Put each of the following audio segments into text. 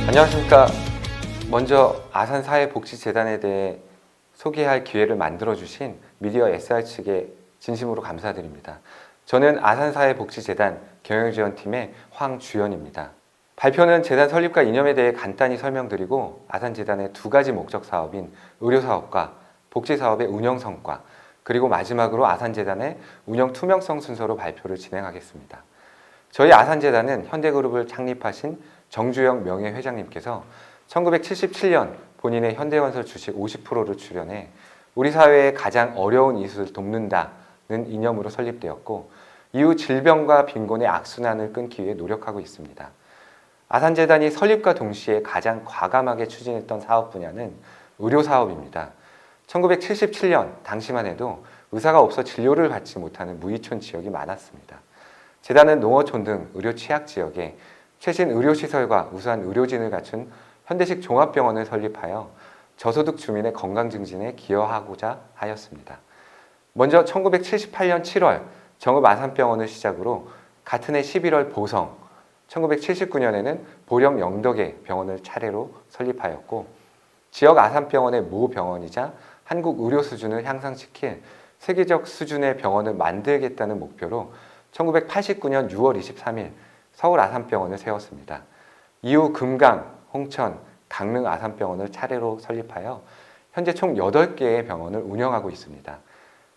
안녕하십니까. 먼저 아산사회복지재단에 대해 소개할 기회를 만들어주신 미디어 SR 측에 진심으로 감사드립니다. 저는 아산사회복지재단 경영지원팀의 황주연입니다. 발표는 재단 설립과 이념에 대해 간단히 설명드리고 아산재단의 두 가지 목적 사업인 의료사업과 복지사업의 운영 성과, 그리고 마지막으로 아산재단의 운영 투명성 순서로 발표를 진행하겠습니다. 저희 아산재단은 현대그룹을 창립하신 정주영 명예회장님께서 1977년 본인의 현대건설 주식 50%를 출연해 우리 사회의 가장 어려운 이웃을 돕는다는 이념으로 설립되었고, 이후 질병과 빈곤의 악순환을 끊기 위해 노력하고 있습니다. 아산재단이 설립과 동시에 가장 과감하게 추진했던 사업 분야는 의료사업입니다. 1977년 당시만 해도 의사가 없어 진료를 받지 못하는 무의촌 지역이 많았습니다. 재단은 농어촌 등 의료 취약 지역에 최신 의료시설과 우수한 의료진을 갖춘 현대식 종합병원을 설립하여 저소득 주민의 건강 증진에 기여하고자 하였습니다. 먼저 1978년 7월 정읍 아산병원을 시작으로 같은 해 11월 보성, 1979년에는 보령 영덕에 병원을 차례로 설립하였고, 지역 아산병원의 모 병원이자 한국 의료 수준을 향상시킬 세계적 수준의 병원을 만들겠다는 목표로 1989년 6월 23일 서울 아산병원을 세웠습니다. 이후 금강, 홍천, 강릉 아산병원을 차례로 설립하여 현재 총 8개의 병원을 운영하고 있습니다.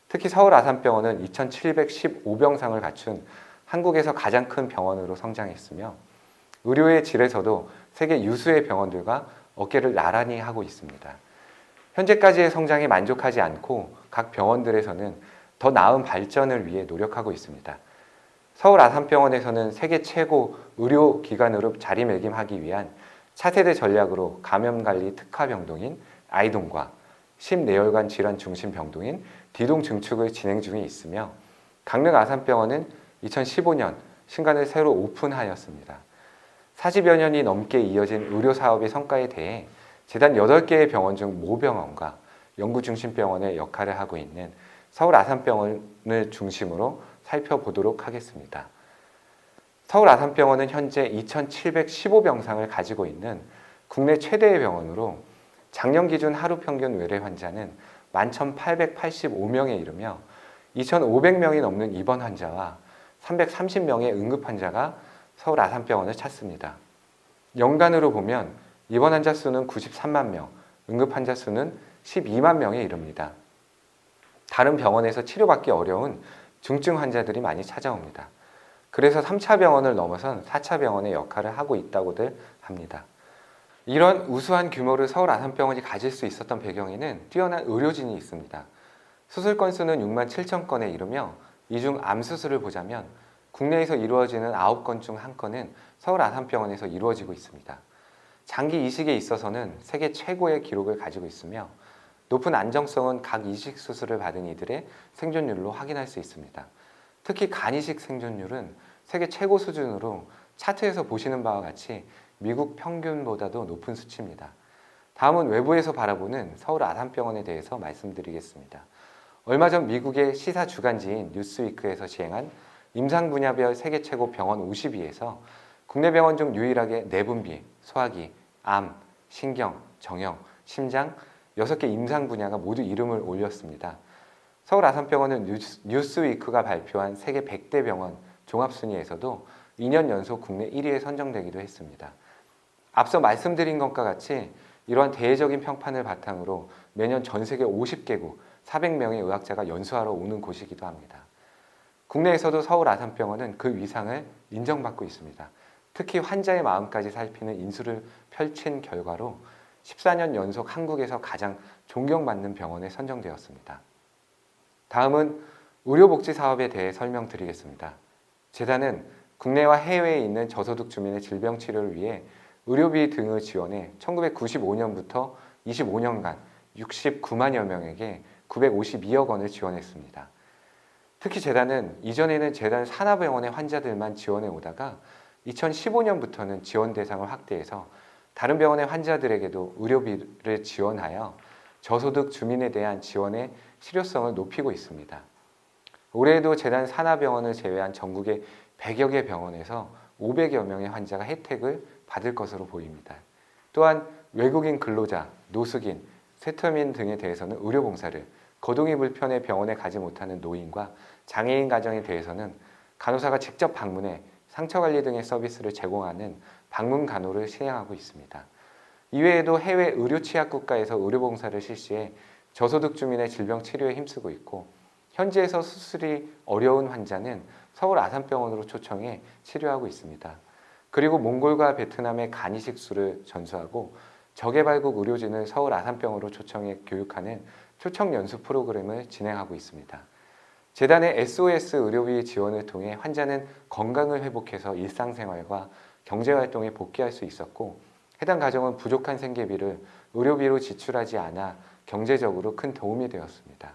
특히 서울 아산병원은 2,715병상을 갖춘 한국에서 가장 큰 병원으로 성장했으며 의료의 질에서도 세계 유수의 병원들과 어깨를 나란히 하고 있습니다. 현재까지의 성장에 만족하지 않고 각 병원들에서는 더 나은 발전을 위해 노력하고 있습니다. 서울 아산병원에서는 세계 최고 의료기관으로 자리매김하기 위한 차세대 전략으로 감염관리 특화병동인 아이동과 심내혈관 질환 중심 병동인 D동 증축을 진행 중에 있으며, 강릉 아산병원은 2015년 신관을 새로 오픈하였습니다. 40여 년이 넘게 이어진 의료사업의 성과에 대해 재단 8개의 병원 중 모병원과 연구중심병원의 역할을 하고 있는 서울 아산병원을 중심으로 살펴보도록 하겠습니다. 서울 아산병원은 현재 2,715병상을 가지고 있는 국내 최대의 병원으로 작년 기준 하루 평균 외래 환자는 11,885명에 이르며 2,500명이 넘는 입원 환자와 330명의 응급 환자가 서울 아산병원을 찾습니다. 연간으로 보면 입원 환자 수는 93만 명, 응급 환자 수는 12만 명에 이릅니다. 다른 병원에서 치료받기 어려운 중증 환자들이 많이 찾아옵니다. 그래서 3차 병원을 넘어선 4차 병원의 역할을 하고 있다고들 합니다. 이런 우수한 규모를 서울 아산병원이 가질 수 있었던 배경에는 뛰어난 의료진이 있습니다. 수술 건수는 6만 7천 건에 이르며 이 중 암수술을 보자면 국내에서 이루어지는 9건 중 1건은 서울 아산병원에서 이루어지고 있습니다. 장기 이식에 있어서는 세계 최고의 기록을 가지고 있으며 높은 안정성은 각 이식 수술을 받은 이들의 생존율로 확인할 수 있습니다. 특히 간이식 생존율은 세계 최고 수준으로 차트에서 보시는 바와 같이 미국 평균보다도 높은 수치입니다. 다음은 외부에서 바라보는 서울 아산병원에 대해서 말씀드리겠습니다. 얼마 전 미국의 시사 주간지인 뉴스위크에서 시행한 임상 분야별 세계 최고 병원 50위에서 국내 병원 중 유일하게 내분비, 소화기, 암, 신경, 정형, 심장 6개 임상 분야가 모두 이름을 올렸습니다. 서울 아산병원은 뉴스위크가 발표한 세계 100대 병원 종합순위에서도 2년 연속 국내 1위에 선정되기도 했습니다. 앞서 말씀드린 것과 같이 이러한 대외적인 평판을 바탕으로 매년 전 세계 50개국 400명의 의학자가 연수하러 오는 곳이기도 합니다. 국내에서도 서울 아산병원은 그 위상을 인정받고 있습니다. 특히 환자의 마음까지 살피는 인수를 펼친 결과로 14년 연속 한국에서 가장 존경받는 병원에 선정되었습니다. 다음은 의료복지 사업에 대해 설명드리겠습니다. 재단은 국내와 해외에 있는 저소득 주민의 질병 치료를 위해 의료비 등을 지원해 1995년부터 25년간 69만여 명에게 952억 원을 지원했습니다. 특히 재단은 이전에는 재단 산하병원의 환자들만 지원해 오다가 2015년부터는 지원 대상을 확대해서 다른 병원의 환자들에게도 의료비를 지원하여 저소득 주민에 대한 지원의 실효성을 높이고 있습니다. 올해에도 재단 산하병원을 제외한 전국의 100여 개 병원에서 500여 명의 환자가 혜택을 받을 것으로 보입니다. 또한 외국인 근로자, 노숙인, 세터민 등에 대해서는 의료봉사를, 거동이 불편해 병원에 가지 못하는 노인과 장애인 가정에 대해서는 간호사가 직접 방문해 상처관리 등의 서비스를 제공하는 방문 간호를 시행하고 있습니다. 이외에도 해외 의료 취약 국가에서 의료봉사를 실시해 저소득 주민의 질병 치료에 힘쓰고 있고, 현지에서 수술이 어려운 환자는 서울 아산병원으로 초청해 치료하고 있습니다. 그리고 몽골과 베트남의 간 이식술을 전수하고 저개발국 의료진을 서울 아산병원으로 초청해 교육하는 초청 연수 프로그램을 진행하고 있습니다. 재단의 SOS 의료비 지원을 통해 환자는 건강을 회복해서 일상생활과 경제활동에 복귀할 수 있었고, 해당 가정은 부족한 생계비를 의료비로 지출하지 않아 경제적으로 큰 도움이 되었습니다.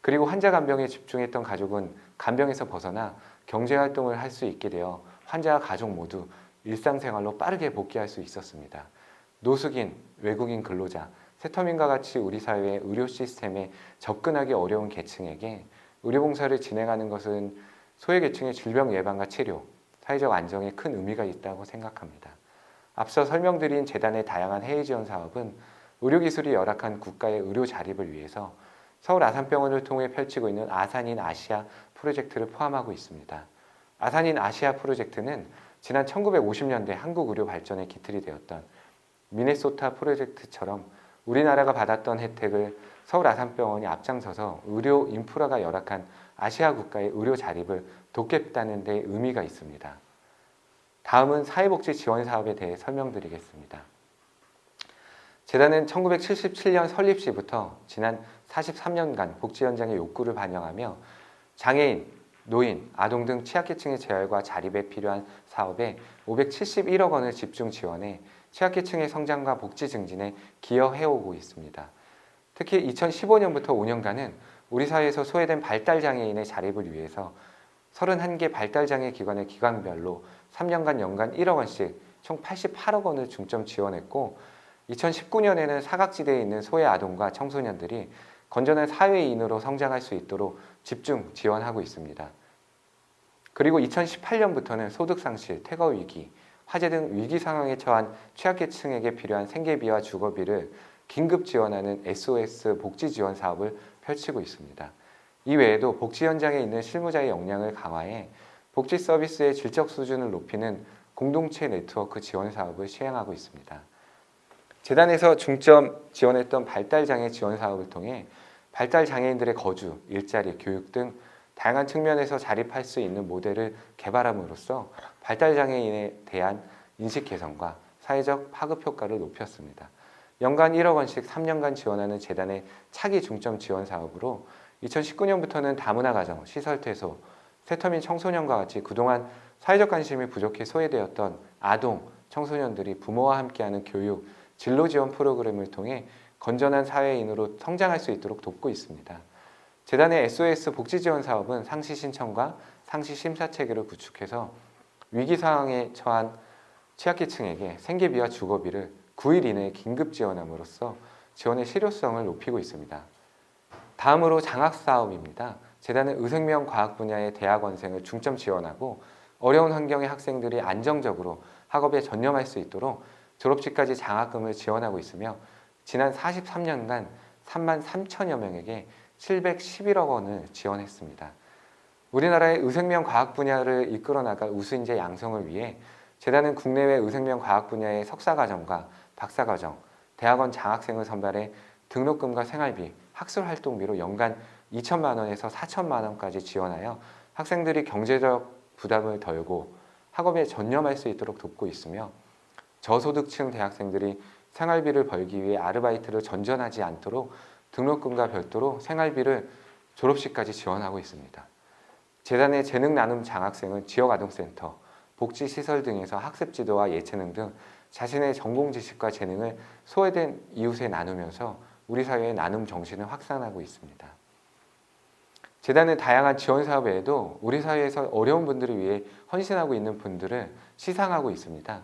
그리고 환자 간병에 집중했던 가족은 간병에서 벗어나 경제활동을 할 수 있게 되어 환자와 가족 모두 일상생활로 빠르게 복귀할 수 있었습니다. 노숙인, 외국인 근로자, 세터민과 같이 우리 사회의 의료 시스템에 접근하기 어려운 계층에게 의료봉사를 진행하는 것은 소외계층의 질병 예방과 치료, 사회적 안정에 큰 의미가 있다고 생각합니다. 앞서 설명드린 재단의 다양한 해외 지원 사업은 의료기술이 열악한 국가의 의료 자립을 위해서 서울 아산병원을 통해 펼치고 있는 아산인 아시아 프로젝트를 포함하고 있습니다. 아산인 아시아 프로젝트는 지난 1950년대 한국 의료 발전의 기틀이 되었던 미네소타 프로젝트처럼 우리나라가 받았던 혜택을 서울 아산병원이 앞장서서 의료 인프라가 열악한 아시아 국가의 의료 자립을 돕겠다는 데 의미가 있습니다. 다음은 사회복지 지원 사업에 대해 설명드리겠습니다. 재단은 1977년 설립 시부터 지난 43년간 복지 현장의 욕구를 반영하며 장애인, 노인, 아동 등 취약계층의 재활과 자립에 필요한 사업에 571억 원을 집중 지원해 취약계층의 성장과 복지 증진에 기여해오고 있습니다. 특히 2015년부터 5년간은 우리 사회에서 소외된 발달장애인의 자립을 위해서 31개 발달장애 기관의 기관별로 3년간 연간 1억 원씩 총 88억 원을 중점 지원했고, 2019년에는 사각지대에 있는 소외 아동과 청소년들이 건전한 사회인으로 성장할 수 있도록 집중 지원하고 있습니다. 그리고 2018년부터는 소득상실, 퇴거위기, 화재 등 위기 상황에 처한 취약계층에게 필요한 생계비와 주거비를 긴급 지원하는 SOS 복지 지원 사업을 펼치고 있습니다. 이 외에도 복지 현장에 있는 실무자의 역량을 강화해 복지 서비스의 질적 수준을 높이는 공동체 네트워크 지원 사업을 시행하고 있습니다. 재단에서 중점 지원했던 발달장애 지원 사업을 통해 발달장애인들의 거주, 일자리, 교육 등 다양한 측면에서 자립할 수 있는 모델을 개발함으로써 발달장애인에 대한 인식 개선과 사회적 파급 효과를 높였습니다. 연간 1억 원씩 3년간 지원하는 재단의 차기 중점 지원 사업으로 2019년부터는 다문화가정, 시설퇴소, 세터민 청소년과 같이 그동안 사회적 관심이 부족해 소외되었던 아동, 청소년들이 부모와 함께하는 교육, 진로 지원 프로그램을 통해 건전한 사회인으로 성장할 수 있도록 돕고 있습니다. 재단의 SOS 복지 지원 사업은 상시 신청과 상시 심사 체계를 구축해서 위기 상황에 처한 취약계층에게 생계비와 주거비를 9일 이내에 긴급 지원함으로써 지원의 실효성을 높이고 있습니다. 다음으로 장학 사업입니다. 재단은 의생명 과학 분야의 대학원생을 중점 지원하고 어려운 환경의 학생들이 안정적으로 학업에 전념할 수 있도록 졸업식까지 장학금을 지원하고 있으며 지난 43년간 3만 3천여 명에게 711억 원을 지원했습니다. 우리나라의 의생명 과학 분야를 이끌어 나갈 우수인재 양성을 위해 재단은 국내외 의생명 과학 분야의 석사과정과 박사과정, 대학원 장학생을 선발해 등록금과 생활비, 학술활동비로 연간 2천만 원에서 4천만 원까지 지원하여 학생들이 경제적 부담을 덜고 학업에 전념할 수 있도록 돕고 있으며, 저소득층 대학생들이 생활비를 벌기 위해 아르바이트를 전전하지 않도록 등록금과 별도로 생활비를 졸업식까지 지원하고 있습니다. 재단의 재능 나눔 장학생은 지역아동센터, 복지시설 등에서 학습 지도와 예체능 등 자신의 전공 지식과 재능을 소외된 이웃에 나누면서 우리 사회의 나눔 정신을 확산하고 있습니다. 재단은 다양한 지원 사업 외에도 우리 사회에서 어려운 분들을 위해 헌신하고 있는 분들을 시상하고 있습니다.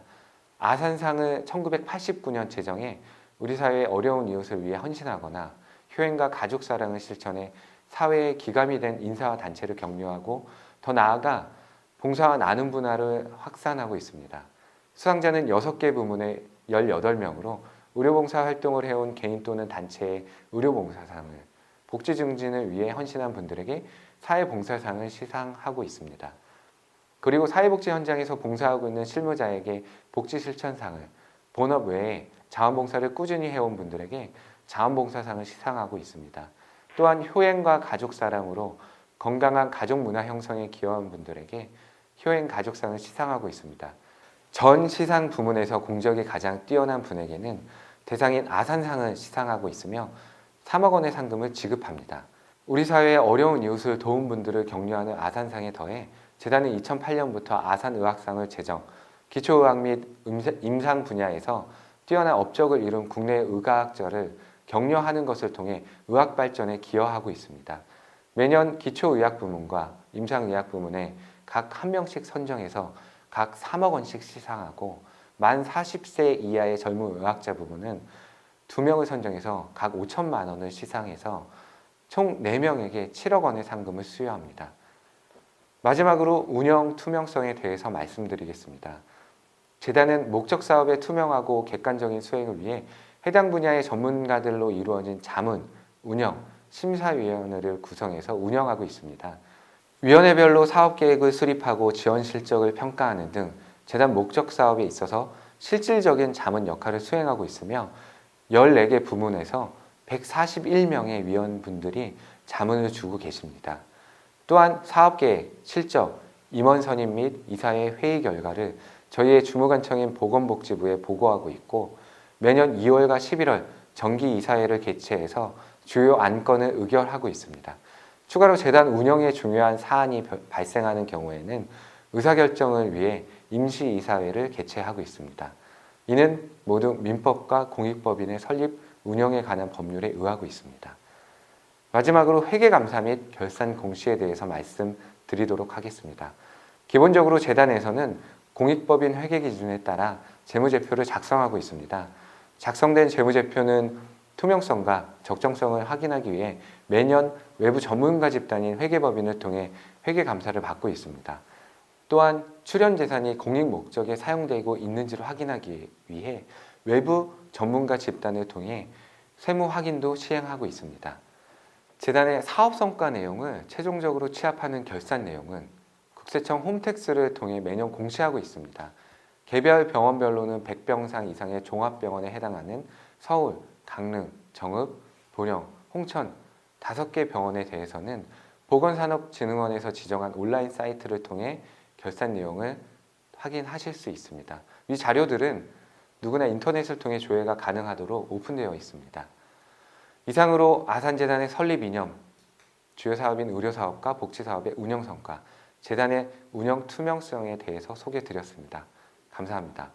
아산상을 1989년 제정해 우리 사회의 어려운 이웃을 위해 헌신하거나 효행과 가족 사랑을 실천해 사회의 기감이 된 인사와 단체를 격려하고 더 나아가 봉사와 나눔 문화를 확산하고 있습니다. 수상자는 6개 부문의 18명으로 의료봉사 활동을 해온 개인 또는 단체의 의료봉사상을, 복지 증진을 위해 헌신한 분들에게 사회봉사상을 시상하고 있습니다. 그리고 사회복지 현장에서 봉사하고 있는 실무자에게 복지실천상을, 본업 외에 자원봉사를 꾸준히 해온 분들에게 자원봉사상을 시상하고 있습니다. 또한 효행과 가족사랑으로 건강한 가족문화 형성에 기여한 분들에게 효행가족상을 시상하고 있습니다. 전 시상 부문에서 공적이 가장 뛰어난 분에게는 대상인 아산상을 시상하고 있으며 3억 원의 상금을 지급합니다. 우리 사회의 어려운 이웃을 도운 분들을 격려하는 아산상에 더해 재단은 2008년부터 아산의학상을 제정, 기초의학 및 임상 분야에서 뛰어난 업적을 이룬 국내 의과학자를 격려하는 것을 통해 의학 발전에 기여하고 있습니다. 매년 기초의학 부문과 임상의학 부문에 각 한 명씩 선정해서 각 3억 원씩 시상하고, 만 40세 이하의 젊은 의학자 부문은 2명을 선정해서 각 5천만 원을 시상해서 총 4명에게 7억 원의 상금을 수여합니다. 마지막으로 운영 투명성에 대해서 말씀드리겠습니다. 재단은 목적 사업의 투명하고 객관적인 수행을 위해 해당 분야의 전문가들로 이루어진 자문, 운영, 심사위원회를 구성해서 운영하고 있습니다. 위원회별로 사업계획을 수립하고 지원 실적을 평가하는 등 재단 목적 사업에 있어서 실질적인 자문 역할을 수행하고 있으며 14개 부문에서 141명의 위원분들이 자문을 주고 계십니다. 또한 사업계획, 실적, 임원 선임 및 이사회 회의 결과를 저희의 주무관청인 보건복지부에 보고하고 있고, 매년 2월과 11월 정기 이사회를 개최해서 주요 안건을 의결하고 있습니다. 추가로 재단 운영에 중요한 사안이 발생하는 경우에는 의사결정을 위해 임시이사회를 개최하고 있습니다. 이는 모두 민법과 공익법인의 설립, 운영에 관한 법률에 의하고 있습니다. 마지막으로 회계감사 및 결산 공시에 대해서 말씀드리도록 하겠습니다. 기본적으로 재단에서는 공익법인 회계 기준에 따라 재무제표를 작성하고 있습니다. 작성된 재무제표는 투명성과 적정성을 확인하기 위해 매년 외부 전문가 집단인 회계법인을 통해 회계감사를 받고 있습니다. 또한 출연재산이 공익 목적에 사용되고 있는지를 확인하기 위해 외부 전문가 집단을 통해 세무 확인도 시행하고 있습니다. 재단의 사업성과 내용을 최종적으로 취합하는 결산 내용은 국세청 홈택스를 통해 매년 공시하고 있습니다. 개별 병원별로는 100병상 이상의 종합병원에 해당하는 서울, 강릉, 정읍, 보령, 홍천 5개 병원에 대해서는 보건산업진흥원에서 지정한 온라인 사이트를 통해 결산 내용을 확인하실 수 있습니다. 이 자료들은 누구나 인터넷을 통해 조회가 가능하도록 오픈되어 있습니다. 이상으로 아산재단의 설립 이념, 주요 사업인 의료사업과 복지사업의 운영성과 재단의 운영 투명성에 대해서 소개드렸습니다. 감사합니다.